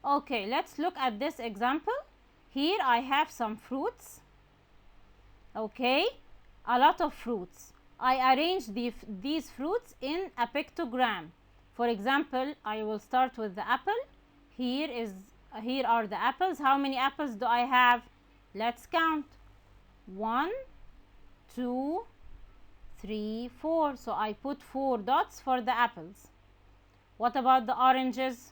Okay, let's look at this example. Here I have some fruits. Okay, a lot of fruits. I arrange these fruits in a pictogram. For example, I will start with the apple. Here are the apples. How many apples do I have? Let's count. 1, 2, 3, 4. So I put 4 dots for the apples. What about the oranges?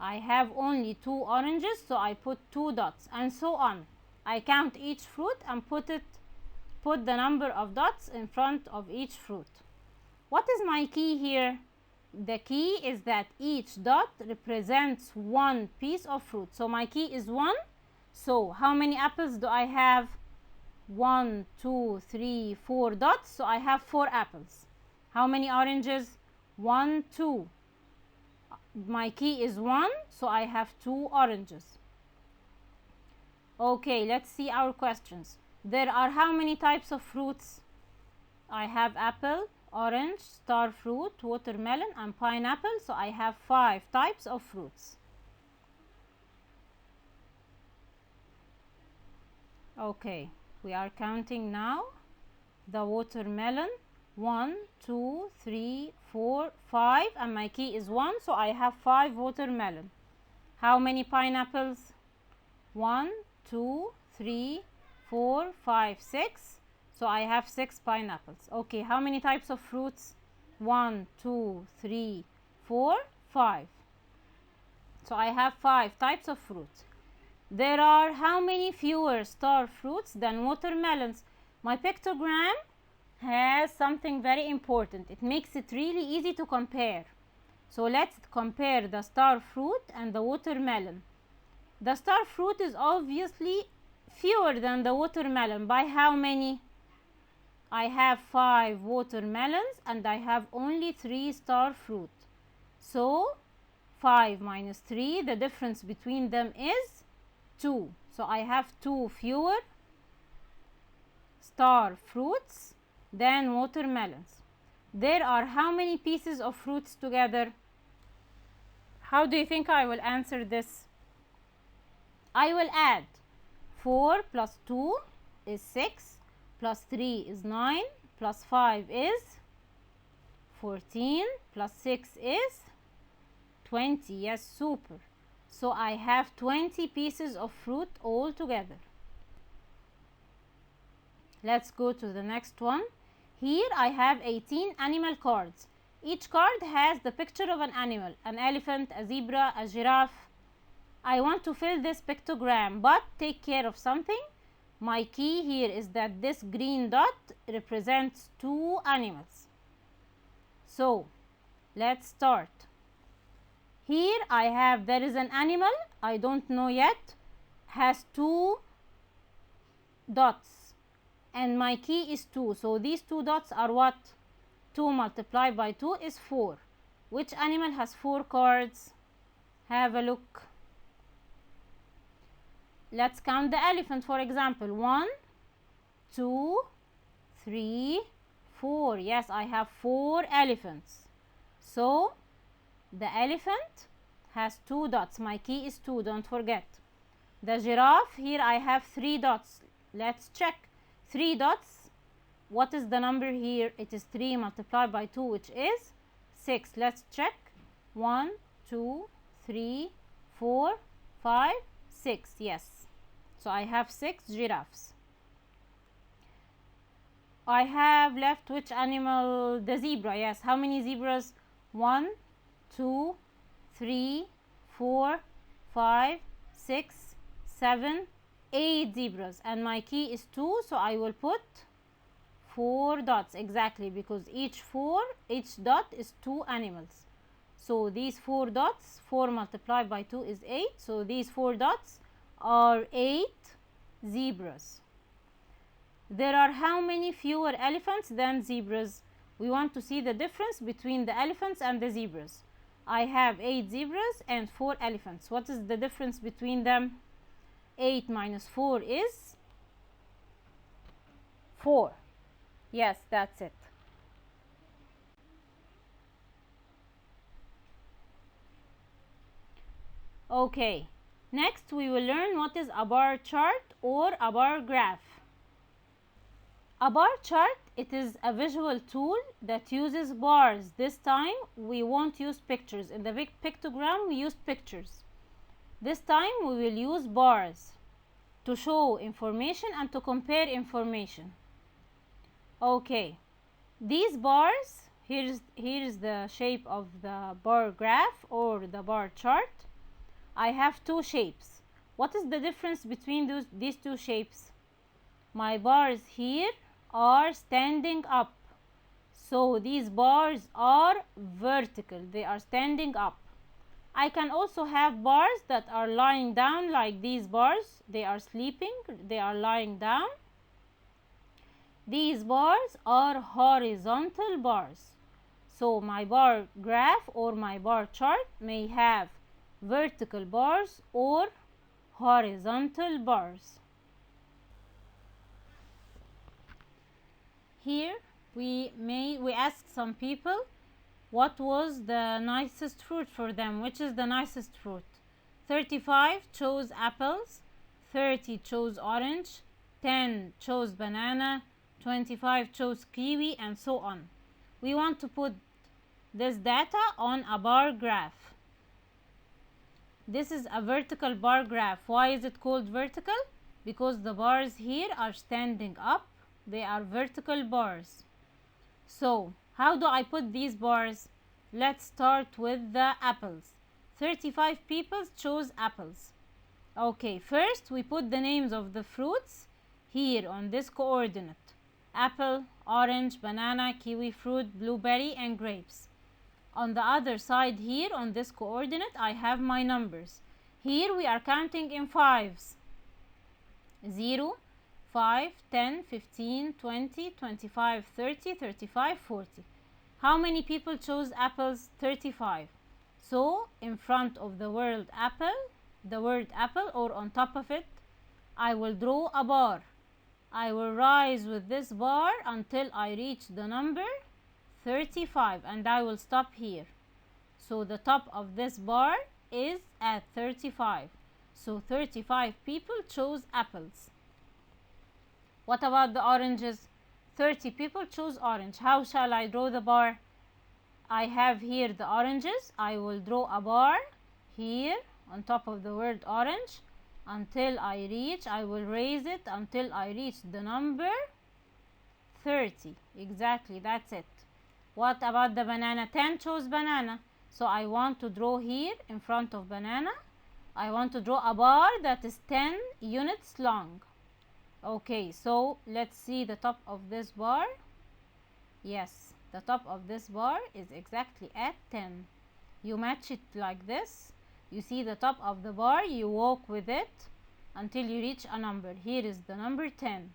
I have only 2 oranges, so I put 2 dots, and so on. I count each fruit and put the number of dots in front of each fruit. What is my key here? The key is that each dot represents one piece of fruit. So my key is 1. So how many apples do I have? 1, 2, 3, 4 dots. So I have 4 apples. How many oranges? 1, 2. My key is 1, so I have 2 oranges. Okay, let's see our questions. There are how many types of fruits? I have apple, orange, star fruit, watermelon, and pineapple. So I have 5 types of fruits. Okay, we are counting now. The watermelon, 1, 2, 3, 4, 5, and my key is 1, so I have 5 watermelon. How many pineapples? 1, 2, 3, 4, 5, 6. So I have 6 pineapples. Okay, how many types of fruits? 1, 2, 3, 4, 5. So I have 5 types of fruits. There are how many fewer star fruits than watermelons? My pictogram has something very important. It makes it really easy to compare. So let's compare the star fruit and the watermelon. The star fruit is obviously fewer than the watermelon. By how many? I have 5 watermelons and I have only 3 star fruit. So 5 minus 3, the difference between them is 2. So I have 2 fewer star fruits than watermelons. There are how many pieces of fruits together? How do you think I will answer this? I will add 4 plus 2 is 6, plus 3 is 9, plus 5 is 14, plus 6 is 20. Yes, super. So I have 20 pieces of fruit all together. Let's go to the next one. Here I have 18 animal cards. Each card has the picture of an animal, an elephant, a zebra, a giraffe. I want to fill this pictogram, but take care of something. My key here is that this green dot represents 2 animals. So let's start. Here there is an animal, I don't know yet, has 2 dots, and my key is 2. So these 2 dots are what? 2 multiplied by 2 is 4. Which animal has 4 cards? Have a look. Let's count the elephant, for example. 1, 2, 3, 4. Yes, I have 4 elephants. So the elephant has 2 dots. My key is 2, don't forget. The giraffe, here I have 3 dots. Let's check. 3 dots. What is the number here? It is 3 multiplied by 2, which is 6. Let's check. 1, 2, 3, 4, 5, 6. Yes. So I have 6 giraffes. I have left which animal? The zebra. Yes. How many zebras? 1, 2, 3, 4, 5, 6, 7, 8 zebras. And my key is 2, so I will put 4 dots exactly, because each dot is 2 animals. So these 4 dots, 4 multiplied by 2 is 8. So these 4 dots are 8 zebras. There are how many fewer elephants than zebras? We want to see the difference between the elephants and the zebras. I have 8 zebras and 4 elephants. What is the difference between them? 8 minus 4 is 4. Yes, that's it. Okay, next we will learn what is a bar chart or a bar graph. A bar chart, it is a visual tool that uses bars. This time we won't use pictures. In the big pictogram we use pictures. This time we will use bars to show information and to compare information. Okay, these bars, here's the shape of the bar graph or the bar chart. I have two shapes. What is the difference between these two shapes? My bars here are standing up, so these bars are vertical, they are standing up. I can also have bars that are lying down, like these bars. They are sleeping, they are lying down. These bars are horizontal bars. So my bar graph or my bar chart may have vertical bars or horizontal bars. Here we ask some people what was the nicest fruit for them. Which is the nicest fruit? 35 chose apples, 30 chose orange, 10 chose banana, 25 chose kiwi, and so on. We want to put this data on a bar graph. This is a vertical bar graph. Why is it called vertical? Because the bars here are standing up. They are vertical bars. So how do I put these bars? Let's start with the apples. 35 people chose apples. Okay, first we put the names of the fruits here on this coordinate. Apple, orange, banana, kiwi fruit, blueberry, and grapes. On the other side here on this coordinate I have my numbers. Here we are counting in fives. 0, 5, 10, 15, 20, 25, 30, 35, 40. How many people chose apples? 35. So in front of the word apple or on top of it, I will draw a bar. I will rise with this bar until I reach the number 35 and I will stop here. So the top of this bar is at 35. So 35 people chose apples. What about the oranges? 30 people chose orange. How shall I draw the bar? I have here the oranges. I will draw a bar here on top of the word orange until I will raise it until I reach the number 30. Exactly, that's it. What about the banana? 10 chose banana. So I want to draw here in front of banana. I want to draw a bar that is 10 units long. Okay, so let's see the top of this bar. Yes, the top of this bar is exactly at 10. You match it like this. You see the top of the bar, you walk with it until you reach a number. Here is the number 10.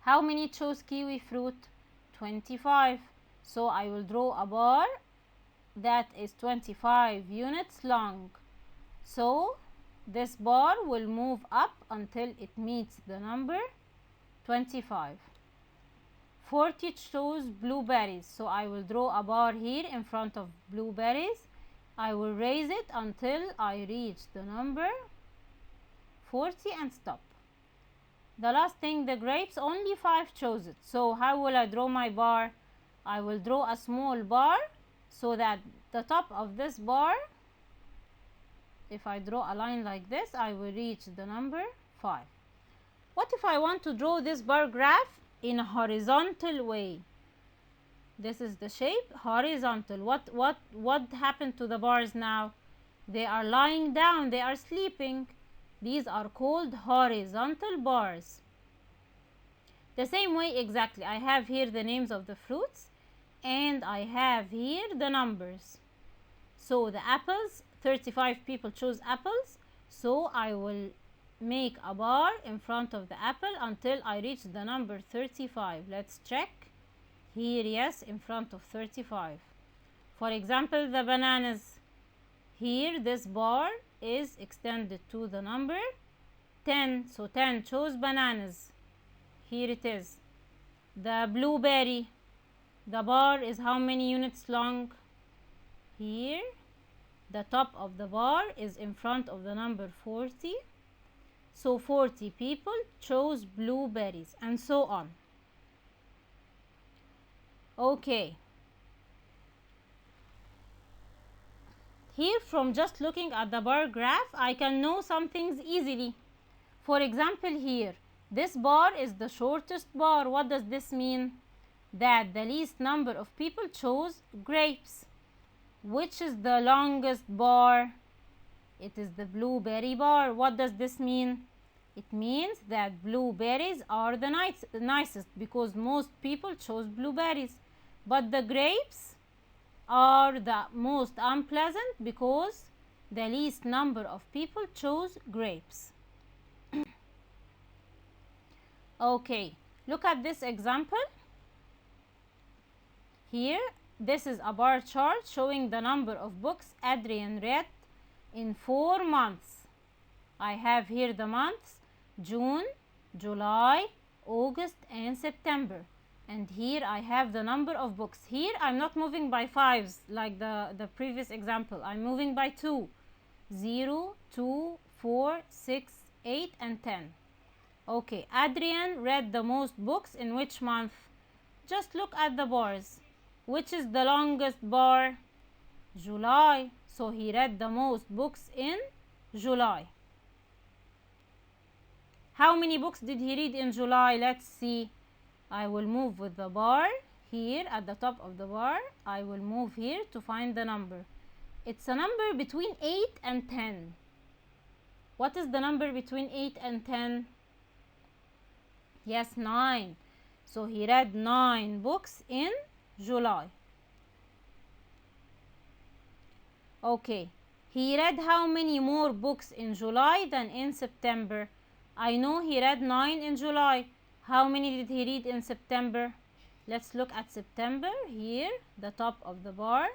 How many chose kiwi fruit? 25. So I will draw a bar that is 25 units long. So this bar will move up until it meets the number 25. 40 chose blueberries. So I will draw a bar here in front of blueberries. I will raise it until I reach the number 40 and stop. The last thing, the grapes, only 5 chose it. So how will I draw my bar? I will draw a small bar so that the top of this bar, if I draw a line like this, I will reach the number 5. What if I want to draw this bar graph in a horizontal way? This is the shape, horizontal. What happened to the bars now? They are lying down, they are sleeping. These are called horizontal bars. The same way exactly, I have here the names of the fruits and I have here the numbers. So the apples, 35 people chose apples, so I will make a bar in front of the apple until I reach the number 35. Let's check. Here, yes, in front of 35. For example, the bananas. Here this bar is extended to the number 10. So 10 chose bananas. Here it is. The blueberry. The bar is how many units long? Here The top of the bar is in front of the number 40. So 40 people chose blueberries, and so on. Okay. Here, from just looking at the bar graph, I can know some things easily. For example, here, this bar is the shortest bar. What does this mean? That the least number of people chose grapes. Which is the longest bar? It is the blueberry bar. What does this mean? It means that blueberries are the nicest because most people chose blueberries. But the grapes are the most unpleasant because the least number of people chose grapes. Okay, look at this example. Here, this is a bar chart showing the number of books Adrian read in 4 months. I have here the months June, July, August, and September. And here I have the number of books. Here I'm not moving by fives like the previous example. I'm moving by 2. 0, 2, 4, 6, 8, and 10. Okay, Adrian read the most books in which month? Just look at the bars. Which is the longest bar? July. So he read the most books in July. How many books did he read in July? Let's see. I will move with the bar here at the top of the bar. I will move here to find the number. It's a number between 8 and 10. What is the number between 8 and 10? Yes, 9. So he read 9 books in July. Okay. He read how many more books in July than in September? I know he read 9 in July. How many did he read in September? Let's look at September here, the top of the bar.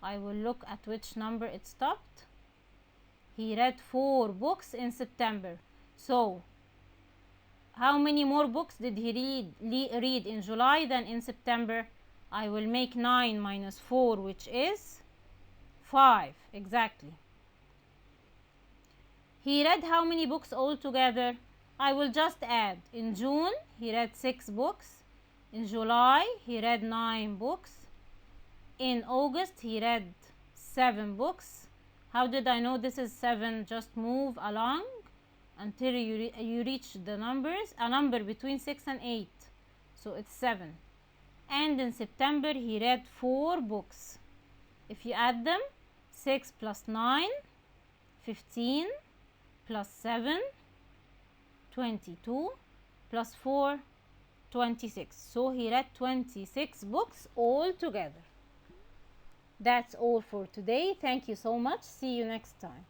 I will look at which number it stopped. He read 4 books in September. So, how many more books did he read in July than in September? I will make 9 minus 4, which is 5. Exactly. He read how many books altogether? I will just add. In June, he read 6 books. In July, he read 9 books. In August, he read 7 books. How did I know this is 7? Just move along until you reach the numbers, a number between 6 and 8. So it's 7. And in September, he read 4 books. If you add them, 6 plus 9, 15, plus 7, 22, plus 4, 26. So he read 26 books all together. That's all for today. Thank you so much. See you next time.